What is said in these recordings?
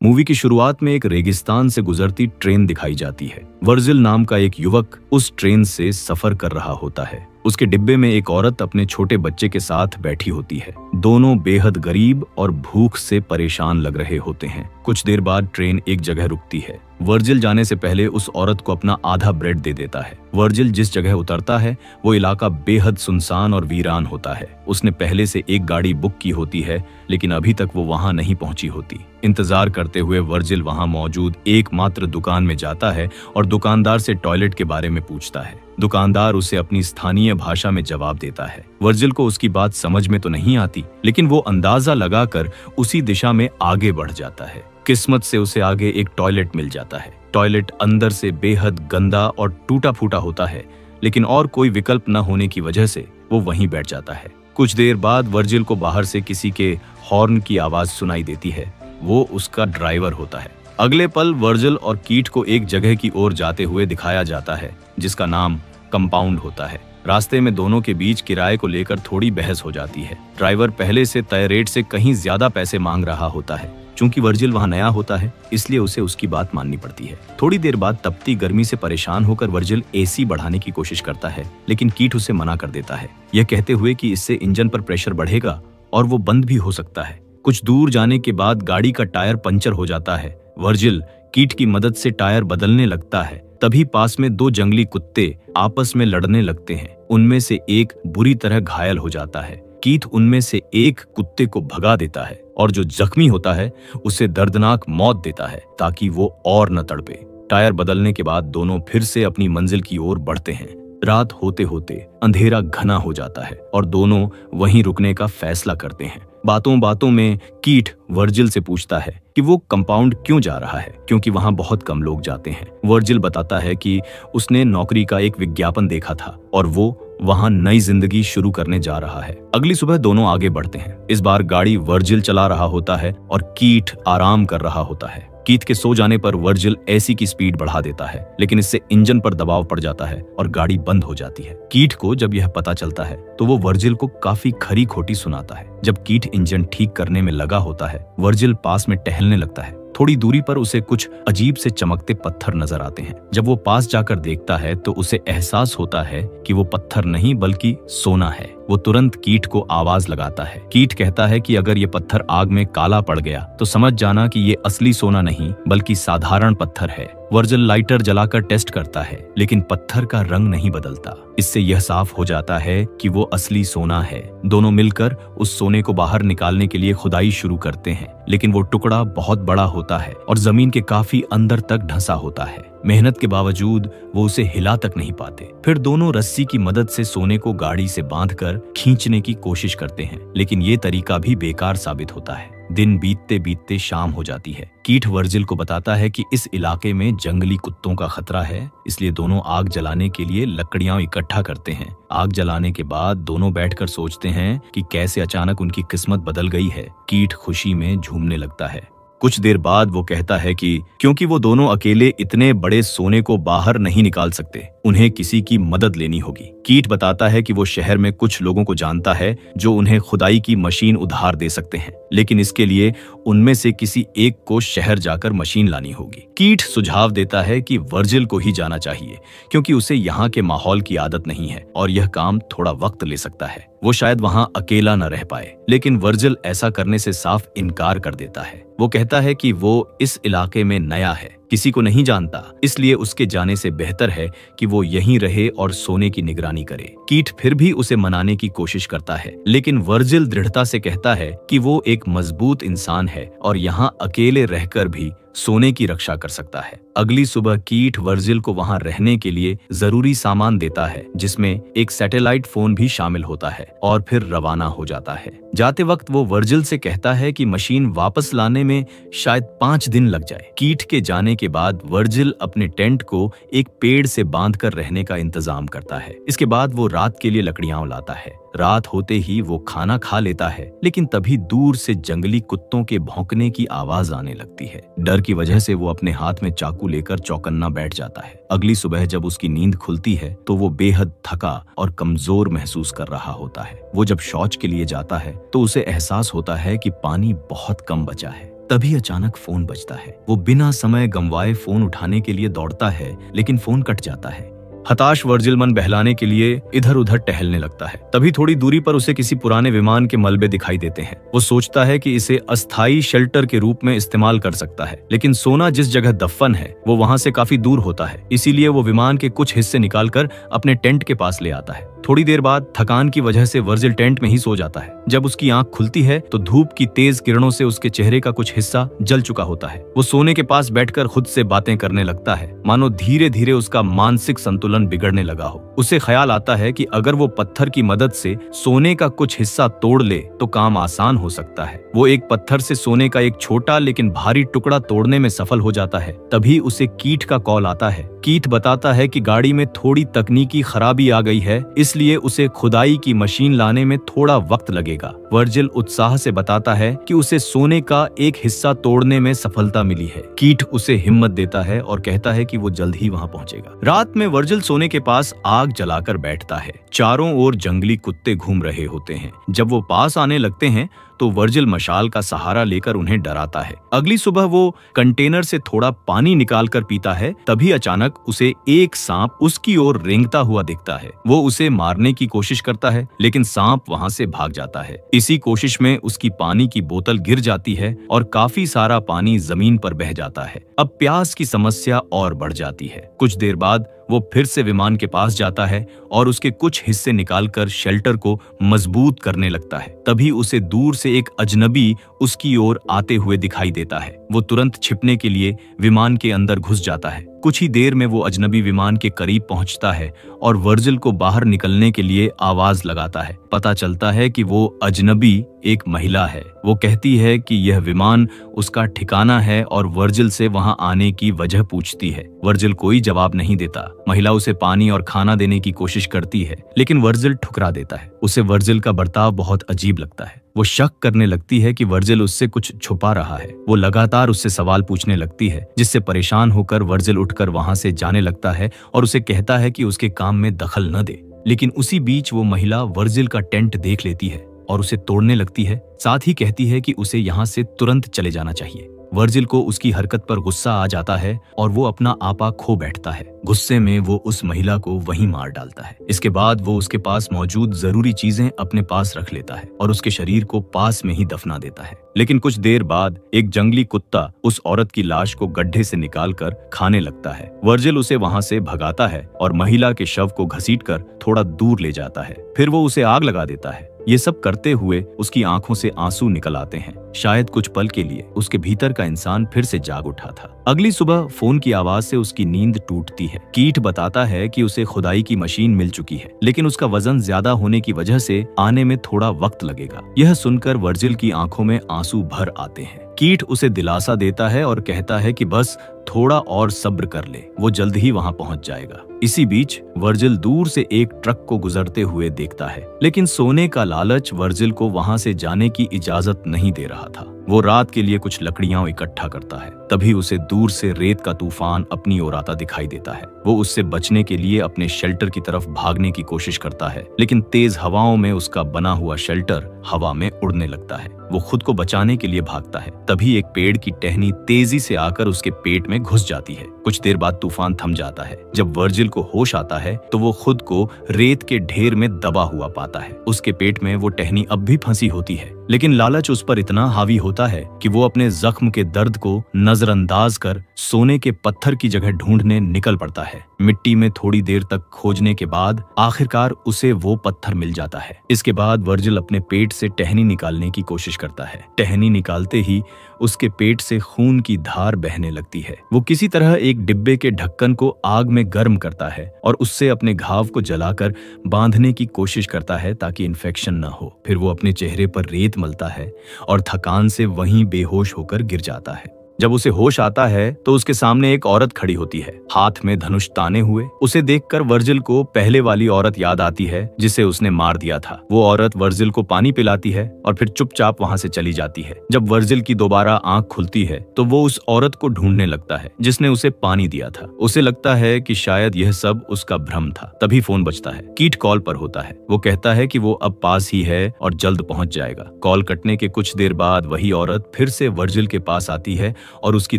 Movie की शुरुआत में एक रेगिस्तान से गुजरती ट्रेन दिखाई जाती है। वर्जिल नाम का एक युवक उस ट्रेन से सफर कर रहा होता है। उसके डिब्बे में एक औरत अपने छोटे बच्चे के साथ बैठी होती है। दोनों बेहद गरीब और भूख से परेशान लग रहे होते हैं। कुछ देर बाद ट्रेन एक जगह रुकती है। वर्जिल जाने से पहले उस औरत को अपना आधा ब्रेड दे देता है। वर्जिल जिस जगह उतरता है वो इलाका बेहद सुनसान और वीरान होता है। उसने पहले से एक गाड़ी बुक की होती है, लेकिन अभी तक वो वहां नहीं पहुंची होती। इंतजार करते हुए वर्जिल वहां मौजूद एकमात्र दुकान में जाता है और दुकानदार से टॉयलेट के बारे में पूछता है। दुकानदार उसे अपनी स्थानीय भाषा में जवाब देता है। वर्जिल को उसकी बात समझ में तो नहीं आती, लेकिन वो अंदाजा लगाकर उसी दिशा में आगे बढ़ जाता है। किस्मत से उसे आगे एक टॉयलेट मिल जाता है। टॉयलेट अंदर से बेहद गंदा और टूटा फूटा होता है, लेकिन और कोई विकल्प न होने की वजह से वो वहीं बैठ जाता है। कुछ देर बाद वर्जिल को बाहर से किसी के हॉर्न की आवाज सुनाई देती है। वो उसका ड्राइवर होता है। अगले पल वर्जिल और कीट को एक जगह की ओर जाते हुए दिखाया जाता है जिसका नाम कंपाउंड होता है। रास्ते में दोनों के बीच किराए को लेकर थोड़ी बहस हो जाती है। ड्राइवर पहले से तय रेट से कहीं ज्यादा पैसे मांग रहा होता है। चूंकि वर्जिल वहां नया होता है, इसलिए उसे उसकी बात माननी पड़ती है। थोड़ी देर बाद तपती गर्मी से परेशान होकर वर्जिल एसी बढ़ाने की कोशिश करता है, लेकिन कीट उसे मना कर देता है, यह कहते हुए कि इससे इंजन पर प्रेशर बढ़ेगा और वो बंद भी हो सकता है। कुछ दूर जाने के बाद गाड़ी का टायर पंचर हो जाता है। वर्जिल कीट की मदद से टायर बदलने लगता है। तभी पास में दो जंगली कुत्ते आपस में लड़ने लगते हैं। उनमें से एक बुरी तरह घायल हो जाता है। कीट उनमें से एक कुत्ते को भगा देता है और जो जख्मी होता है उसे दर्दनाक मौत देता है ताकि वो और न तड़पे। टायर बदलने के बाद दोनों फिर से अपनी मंजिल की ओर बढ़ते हैं। रात होते होते अंधेरा घना हो जाता है और दोनों वहीं रुकने का फैसला करते हैं। बातों बातों में कीट वर्जिल से पूछता है कि वो कंपाउंड क्यों जा रहा है, क्योंकि वहां बहुत कम लोग जाते हैं। वर्जिल बताता है कि उसने नौकरी का एक विज्ञापन देखा था और वो वहां नई जिंदगी शुरू करने जा रहा है। अगली सुबह दोनों आगे बढ़ते हैं। इस बार गाड़ी वर्जिल चला रहा होता है और कीट आराम कर रहा होता है। कीट के सो जाने पर वर्जिल एसी की स्पीड बढ़ा देता है, लेकिन इससे इंजन पर दबाव पड़ जाता है और गाड़ी बंद हो जाती है। कीट को जब यह पता चलता है तो वो वर्जिल को काफी खरी खोटी सुनाता है। जब कीट इंजन ठीक करने में लगा होता है, वर्जिल पास में टहलने लगता है। थोड़ी दूरी पर उसे कुछ अजीब से चमकते पत्थर नजर आते हैं। जब वो पास जाकर देखता है तो उसे एहसास होता है कि वो पत्थर नहीं बल्कि सोना है। वो तुरंत कीट को आवाज लगाता है। कीट कहता है कि अगर ये पत्थर आग में काला पड़ गया तो समझ जाना कि ये असली सोना नहीं बल्कि साधारण पत्थर है। वर्जिल लाइटर जलाकर टेस्ट करता है, लेकिन पत्थर का रंग नहीं बदलता। इससे यह साफ हो जाता है कि वो असली सोना है। दोनों मिलकर उस सोने को बाहर निकालने के लिए खुदाई शुरू करते हैं, लेकिन वो टुकड़ा बहुत बड़ा होता है और जमीन के काफी अंदर तक ढंसा होता है। मेहनत के बावजूद वो उसे हिला तक नहीं पाते। फिर दोनों रस्सी की मदद से सोने को गाड़ी से बांधकर खींचने की कोशिश करते हैं, लेकिन ये तरीका भी बेकार साबित होता है। दिन बीतते बीतते शाम हो जाती है। कीट वर्जिल को बताता है कि इस इलाके में जंगली कुत्तों का खतरा है, इसलिए दोनों आग जलाने के लिए लकड़ियां इकट्ठा करते हैं। आग जलाने के बाद दोनों बैठकर सोचते हैं कि कैसे अचानक उनकी किस्मत बदल गई है। कीट खुशी में झूमने लगता है। कुछ देर बाद वो कहता है कि क्योंकि वो दोनों अकेले इतने बड़े सोने को बाहर नहीं निकाल सकते, उन्हें किसी की मदद लेनी होगी। कीट बताता है कि वो शहर में कुछ लोगों को जानता है जो उन्हें खुदाई की मशीन उधार दे सकते हैं, लेकिन इसके लिए उनमें से किसी एक को शहर जाकर मशीन लानी होगी। कीट सुझाव देता है कि वर्जिल को ही जाना चाहिए, क्योंकि उसे यहाँ के माहौल की आदत नहीं है और यह काम थोड़ा वक्त ले सकता है। वो शायद वहाँ अकेला न रह पाए, लेकिन वर्जिल ऐसा करने से साफ इनकार कर देता है। वो कहता है कि वो इस इलाके में नया है, किसी को नहीं जानता, इसलिए उसके जाने से बेहतर है कि वो यहीं रहे और सोने की निगरानी करे। कीट फिर भी उसे मनाने की कोशिश करता है, लेकिन वर्जिल दृढ़ता से कहता है कि वो एक मजबूत इंसान है और यहाँ अकेले रहकर भी सोने की रक्षा कर सकता है। अगली सुबह कीट वर्जिल को वहां रहने के लिए जरूरी सामान देता है, जिसमें एक सैटेलाइट फोन भी शामिल होता है, और फिर रवाना हो जाता है। जाते वक्त वो वर्जिल से कहता है कि मशीन वापस लाने में शायद 5 दिन लग जाए। कीट के जाने के बाद वर्जिल अपने टेंट को एक पेड़ से बांधकर रहने का इंतजाम करता है। इसके बाद वो रात के लिए लकड़ियां लाता है। रात होते ही वो खाना खा लेता है, लेकिन तभी दूर से जंगली कुत्तों के भौंकने की आवाज आने लगती है। डर की वजह से वो अपने हाथ में चाकू लेकर चौकन्ना बैठ जाता है। अगली सुबह जब उसकी नींद खुलती है तो वो बेहद थका और कमजोर महसूस कर रहा होता है। वो जब शौच के लिए जाता है तो उसे एहसास होता है कि पानी बहुत कम बचा है। तभी अचानक फोन बजता है। वो बिना समय गंवाए फोन उठाने के लिए दौड़ता है, लेकिन फोन कट जाता है। हताश वर्जिल मन बहलाने के लिए इधर उधर टहलने लगता है। तभी थोड़ी दूरी पर उसे किसी पुराने विमान के मलबे दिखाई देते हैं। वो सोचता है कि इसे अस्थायी शेल्टर के रूप में इस्तेमाल कर सकता है, लेकिन सोना जिस जगह दफन है वो वहां से काफी दूर होता है। इसीलिए वो विमान के कुछ हिस्से निकालकर अपने टेंट के पास ले आता है। थोड़ी देर बाद थकान की वजह से वर्जिल टेंट में ही सो जाता है। जब उसकी आंख खुलती है तो धूप की तेज किरणों से उसके चेहरे का कुछ हिस्सा जल चुका होता है। वो सोने के पास बैठकर खुद से बातें करने लगता है, मानो धीरे धीरे उसका मानसिक संतुलन बिगड़ने लगा हो। उसे ख्याल आता है कि अगर वो पत्थर की मदद से सोने का कुछ हिस्सा तोड़ ले तो काम आसान हो सकता है। वो एक पत्थर से सोने का एक छोटा लेकिन भारी टुकड़ा तोड़ने में सफल हो जाता है। तभी उसे कीट का कॉल आता है। कीट बताता है कि गाड़ी में थोड़ी तकनीकी खराबी आ गई है, इसलिए उसे खुदाई की मशीन लाने में थोड़ा वक्त लगेगा। वर्जिल उत्साह से बताता है कि उसे सोने का एक हिस्सा तोड़ने में सफलता मिली है। कीट उसे हिम्मत देता है और कहता है कि वो जल्द ही वहां पहुंचेगा। रात में वर्जिल सोने के पास आग जलाकर बैठता है। चारों ओर जंगली कुत्ते घूम रहे होते हैं। जब वो पास आने लगते हैं तो वर्जिल मशाल का सहारा लेकर उन्हें डराता है। अगली सुबह वो कंटेनर से थोड़ा पानी निकालकर पीता है। तभी अचानक उसे एक सांप उसकी ओर रेंगता हुआ दिखता है। वो उसे मारने की कोशिश करता है, लेकिन सांप वहां से भाग जाता है। इसी कोशिश में उसकी पानी की बोतल गिर जाती है और काफी सारा पानी जमीन पर बह जाता है। अब प्यास की समस्या और बढ़ जाती है। कुछ देर बाद वो फिर से विमान के पास जाता है और उसके कुछ हिस्से निकालकर शेल्टर को मजबूत करने लगता है। तभी उसे दूर से एक अजनबी उसकी ओर आते हुए दिखाई देता है। वो तुरंत छिपने के लिए विमान के अंदर घुस जाता है। कुछ ही देर में वो अजनबी विमान के करीब पहुंचता है और वर्जिल को बाहर निकलने के लिए आवाज लगाता है। पता चलता है कि वो अजनबी एक महिला है। वो कहती है कि यह विमान उसका ठिकाना है और वर्जिल से वहां आने की वजह पूछती है। वर्जिल कोई जवाब नहीं देता। महिला उसे पानी और खाना देने की कोशिश करती है, लेकिन वर्जिल ठुकरा देता है। उसे वर्जिल का बर्ताव बहुत अजीब लगता है। वो शक करने लगती है कि वर्जिल उससे कुछ छुपा रहा है। वो लगातार उससे सवाल पूछने लगती है, जिससे परेशान होकर वर्जिल उठकर वहां से जाने लगता है और उसे कहता है कि उसके काम में दखल न दे। लेकिन उसी बीच वो महिला वर्जिल का टेंट देख लेती है और उसे तोड़ने लगती है। साथ ही कहती है कि उसे यहाँ से तुरंत चले जाना चाहिए। वर्जिल को उसकी हरकत पर गुस्सा आ जाता है और वो अपना आपा खो बैठता है। गुस्से में वो उस महिला को वहीं मार डालता है। इसके बाद वो उसके पास मौजूद जरूरी चीजें अपने पास रख लेता है और उसके शरीर को पास में ही दफना देता है। लेकिन कुछ देर बाद एक जंगली कुत्ता उस औरत की लाश को गड्ढे से निकालकर खाने लगता है। वर्जिल उसे वहां से भगाता है और महिला के शव को घसीटकर थोड़ा दूर ले जाता है। फिर वो उसे आग लगा देता है। ये सब करते हुए उसकी आंखों से आंसू निकल आते हैं। शायद कुछ पल के लिए उसके भीतर का इंसान फिर से जाग उठा था। अगली सुबह फोन की आवाज से उसकी नींद टूटती है। कीट बताता है कि उसे खुदाई की मशीन मिल चुकी है, लेकिन उसका वजन ज्यादा होने की वजह से आने में थोड़ा वक्त लगेगा। यह सुनकर वर्जिल की आंखों में आंसू भर आते हैं। कीट उसे दिलासा देता है और कहता है कि बस थोड़ा और सब्र कर ले, वो जल्द ही वहां पहुंच जाएगा। इसी बीच वर्जिल दूर से एक ट्रक को गुजरते हुए देखता है, लेकिन सोने का लालच वर्जिल को वहां से जाने की इजाजत नहीं दे रहा था। वो रात के लिए कुछ लकड़ियां इकट्ठा करता है। तभी उसे दूर से रेत का तूफान अपनी ओर आता दिखाई देता है। वो उससे बचने के लिए अपने शेल्टर की तरफ भागने की कोशिश करता है, लेकिन तेज हवाओं में उसका बना हुआ शेल्टर हवा में उड़ने लगता है। वो खुद को बचाने के लिए भागता है। तभी एक पेड़ की टहनी तेजी से आकर उसके पेट में घुस जाती है। कुछ देर बाद तूफान थम जाता है। जब वर्जिल को होश आता है तो वो खुद को रेत के ढेर में दबा हुआ पाता है। उसके पेट में वो टहनी अब भी फंसी होती है, लेकिन लालच उस पर इतना हावी होता है कि वो अपने जख्म के दर्द को नजरअंदाज कर सोने के पत्थर की जगह ढूंढने निकल पड़ता है। मिट्टी में थोड़ी देर तक खोजने के बाद आखिरकार उसे वो पत्थर मिल जाता है। इसके बाद वर्जिल अपने पेट से टहनी निकालने की कोशिश करता है। टहनी निकालते ही उसके पेट से खून की धार बहने लगती है। वो किसी तरह एक डिब्बे के ढक्कन को आग में गर्म करता है और उससे अपने घाव को जलाकर बांधने की कोशिश करता है ताकि इन्फेक्शन न हो। फिर वो अपने चेहरे पर रेत मलता है और थकान से वहीं बेहोश होकर गिर जाता है। जब उसे होश आता है तो उसके सामने एक औरत खड़ी होती है, हाथ में धनुष ताने हुए। उसे देखकर वर्जिल को पहले वाली औरत याद आती है जिसे उसने मार दिया था। वो औरत वर्जिल को पानी पिलाती है और फिर चुपचाप वहां से चली जाती है। जब वर्जिल की दोबारा आंख खुलती है तो वो उस औरत को ढूंढने लगता है जिसने उसे पानी दिया था। उसे लगता है कि शायद यह सब उसका भ्रम था। तभी फोन बजता है। कीट कॉल पर होता है। वो कहता है कि वो अब पास ही है और जल्द पहुंच जाएगा। कॉल कटने के कुछ देर बाद वही औरत फिर से वर्जिल के पास आती है और उसकी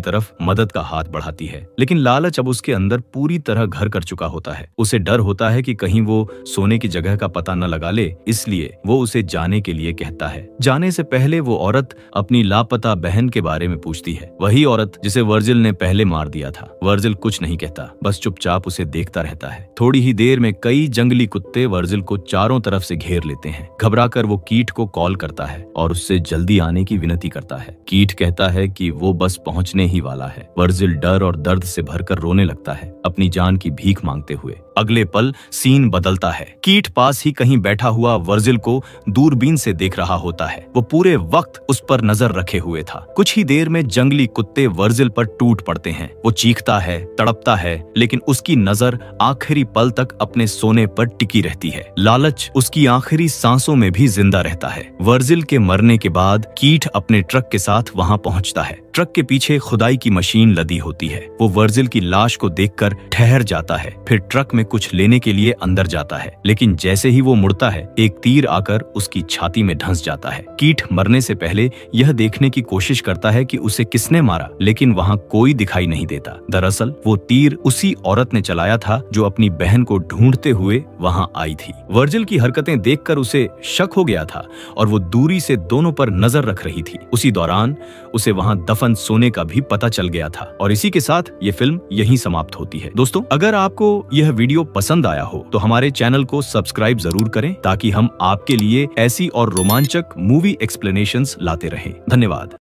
तरफ मदद का हाथ बढ़ाती है, लेकिन लालच अब उसके अंदर पूरी तरह घर कर चुका होता है। उसे डर होता है कि कहीं वो सोने की जगह का पता न लगा ले, इसलिए वो उसे जाने के लिए कहता है। जाने से पहले वो औरत अपनी लापता बहन के बारे में पूछती है, वही औरत जिसे वर्जिल ने पहले मार दिया था। वर्जिल कुछ नहीं कहता, बस चुपचाप उसे देखता रहता है। थोड़ी ही देर में कई जंगली कुत्ते वर्जिल को चारों तरफ से घेर लेते हैं। घबराकर वो कीट को कॉल करता है और उससे जल्दी आने की विनती करता है। कीट कहता है कि वो बस पहुंचने ही वाला है। वर्जिल डर और दर्द से भरकर रोने लगता है, अपनी जान की भीख मांगते हुए। अगले पल सीन बदलता है। कीट पास ही कहीं बैठा हुआ वर्जिल को दूरबीन से देख रहा होता है। वो पूरे वक्त उस पर नजर रखे हुए था। कुछ ही देर में जंगली कुत्ते वर्जिल पर टूट पड़ते हैं। वो चीखता है, तड़पता है, लेकिन उसकी नजर आखिरी पल तक अपने सोने पर टिकी रहती है। लालच उसकी आखिरी सांसों में भी जिंदा रहता है। वर्जिल के मरने के बाद कीट अपने ट्रक के साथ वहां पहुंचता है। ट्रक के पीछे खुदाई की मशीन लदी होती है। वो वर्जिल की लाश को देखकर ठहर जाता है, फिर ट्रक में कुछ लेने के लिए अंदर जाता है, लेकिन जैसे ही वो मुड़ता है एक तीर आकर उसकी छाती में धंस जाता है। कीट मरने से पहले यह देखने की कोशिश करता है कि उसे किसने मारा, लेकिन वहां कोई दिखाई नहीं देता। दरअसल वो तीर उसी औरत ने चलाया था जो अपनी बहन को ढूंढते हुए वहां आई थी। वर्जिल की हरकतें देखकर उसे शक हो गया था और वो दूरी से दोनों पर नजर रख रही थी। उसी दौरान उसे वहां दफन सोने का भी पता चल गया था। और इसी के साथ ये फिल्म यहीं समाप्त होती है। दोस्तों, अगर आपको यह वीडियो पसंद आया हो तो हमारे चैनल को सब्सक्राइब जरूर करें ताकि हम आपके लिए ऐसी और रोमांचक मूवी एक्सप्लेनेशंस लाते रहें। धन्यवाद।